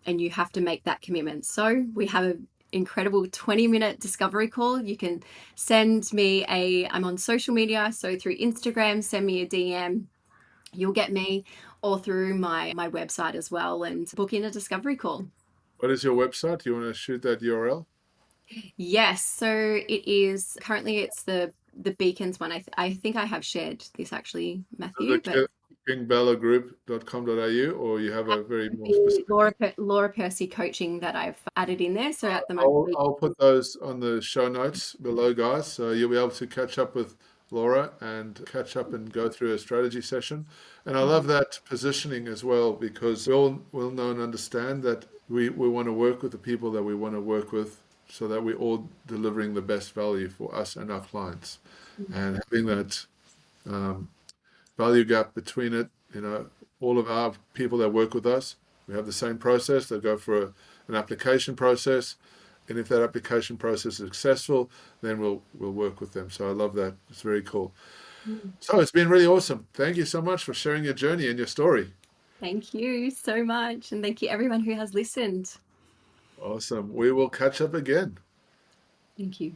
B: and you have to make that commitment. So we have an incredible 20-minute discovery call. You can send me I'm on social media. So through Instagram, send me a DM. You'll get me, or through my website as well, and book in a discovery call.
A: What is your website? Do you want to shoot that URL?
B: Yes, so it is currently, it's the Beacons one. I think I have shared this actually, Matthew, but
A: kingbellagroup.com.au, or you have a very more
B: the
A: specific.
B: Laura Percey coaching that I've added in there. So at the moment,
A: I'll put those on the show notes below, guys. So you'll be able to catch up with Laura and catch up and go through a strategy session. And I love that positioning as well, because we all will know and understand that we want to work with the people that we want to work with, so that we're all delivering the best value for us and our clients. And having that value gap between it, all of our people that work with us, we have the same process. They go for an application process, and if that application process is successful, then we'll work with them. So I love that. It's very cool. So it's been really awesome. Thank you so much for sharing your journey and your story.
B: thank you so much. And thank you everyone who has listened.
A: Awesome. We will catch up again.
B: Thank you.